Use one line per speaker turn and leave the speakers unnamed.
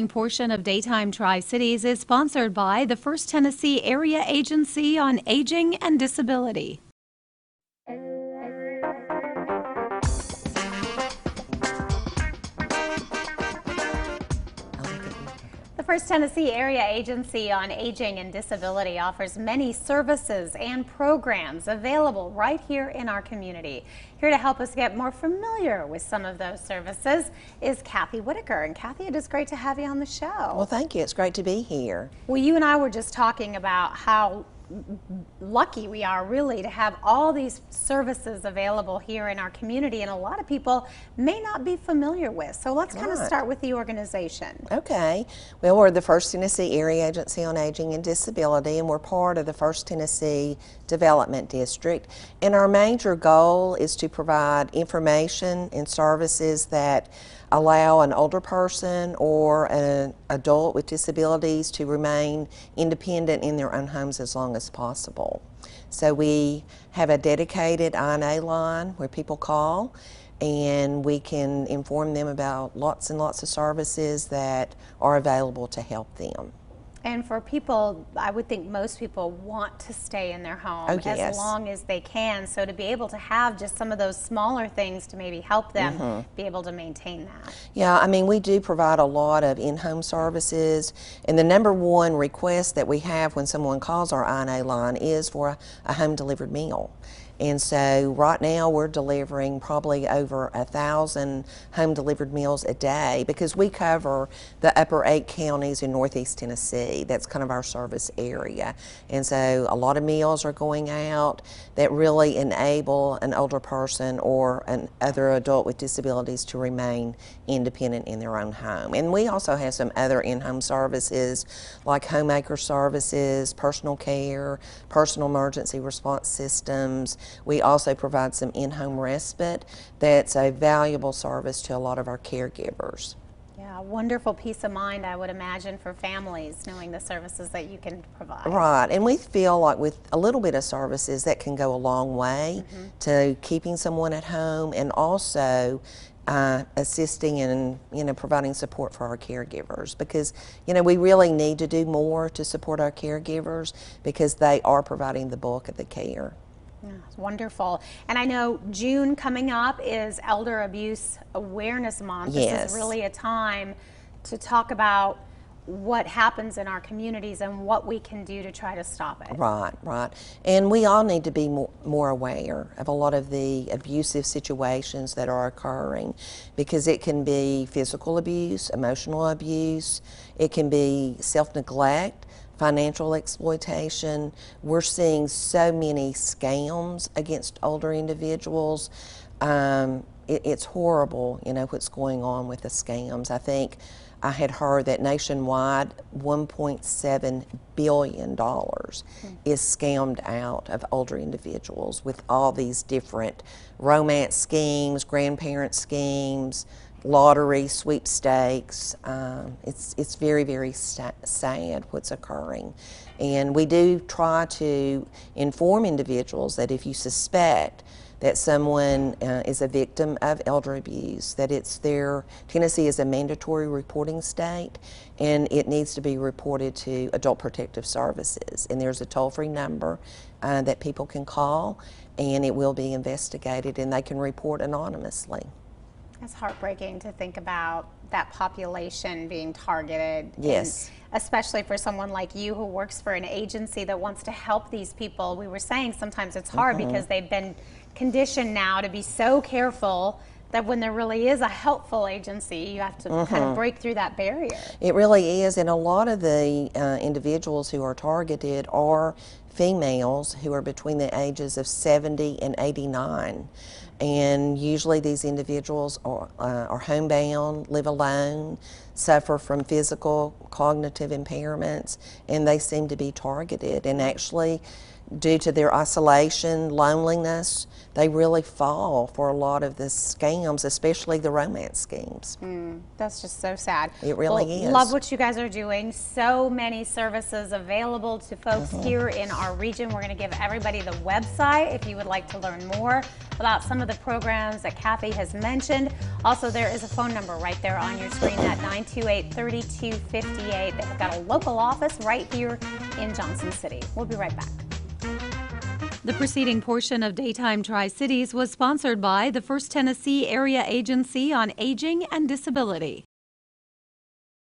Portion of Daytime Tri-Cities is sponsored by the First Tennessee Area Agency on Aging and Disability. The First Tennessee Area Agency on Aging and Disability offers many services and programs available right here in our community. Here to help us get more familiar with some of those services is Kathy Whitaker. And Kathy, it is great to have you on the show.
Well, thank you. It's great to be here.
Well, you and I were just talking about how lucky we are really to have all these services available here in our community, and a lot of people may not be familiar with. So let's kind of start with the organization.
Okay. Well, we're the First Tennessee Area Agency on Aging and Disability, and we're part of the First Tennessee Development District. And our major goal is to provide information and services that allow an older person or an adult with disabilities to remain independent in their own homes as long as possible. So we have a dedicated INA line where people call, and we can inform them about lots and lots of services that are available to help them.
And for people, I would think most people want to stay in their home as long as they can. So to be able to have just some of those smaller things to maybe help them be able to maintain that.
Yeah, I mean, we do provide a lot of in-home services. And the number one request that we have when someone calls our INA line is for a home-delivered meal. And so right now we're delivering probably over 1,000 home-delivered meals a day because we cover the upper 8 counties in Northeast Tennessee. That's kind of our service area. And so a lot of meals are going out that really enable an older person or an other adult with disabilities to remain independent in their own home. And we also have some other in-home services like homemaker services, personal care, personal emergency response systems. We also provide some in-home respite that's a valuable service to a lot of our caregivers.
Yeah, wonderful peace of mind, I would imagine, for families knowing the services that you can provide.
Right, and we feel like with a little bit of services that can go a long way to keeping someone at home and also assisting in providing support for our caregivers, because we really need to do more to support our caregivers because they are providing the bulk of the care.
Yeah, it's wonderful. And I know June coming up is Elder Abuse Awareness Month.
Yes.
This is really a time to talk about what happens in our communities and what we can do to try to stop it.
Right, right. And we all need to be more aware of a lot of the abusive situations that are occurring, because it can be physical abuse, emotional abuse, it can be self-neglect, financial exploitation. We're seeing so many scams against older individuals. It's horrible, what's going on with the scams. I think I had heard that nationwide $1.7 billion is scammed out of older individuals with all these different romance schemes, grandparent schemes, lottery, sweepstakes. It's very, very sad what's occurring. And we do try to inform individuals that if you suspect that someone is a victim of elder abuse, that Tennessee is a mandatory reporting state, and it needs to be reported to Adult Protective Services. And there's a toll-free number that people can call, and it will be investigated, and they can report anonymously.
It's heartbreaking to think about that population being targeted.
Yes.
And especially for someone like you who works for an agency that wants to help these people. We were saying sometimes it's hard because they've been conditioned now to be so careful that when there really is a helpful agency, you have to kind of break through that barrier.
It really is, and a lot of the individuals who are targeted are females who are between the ages of 70 and 89. And usually these individuals are homebound, live alone, suffer from physical, cognitive impairments, and they seem to be targeted. And actually, due to their isolation, loneliness, they really fall for a lot of the scams, especially the romance schemes.
That's just so sad.
It really
Well,
is.
love what you guys are doing. So many services available to folks here in our region. We're going to give everybody the website if you would like to learn more about some of the programs that Kathy has mentioned. Also, there is a phone number right there on your screen, that 928-3258. They've got a local office right here in Johnson City. We'll be right back. The preceding portion of Daytime Tri-Cities was sponsored by the First Tennessee Area Agency on Aging and Disability.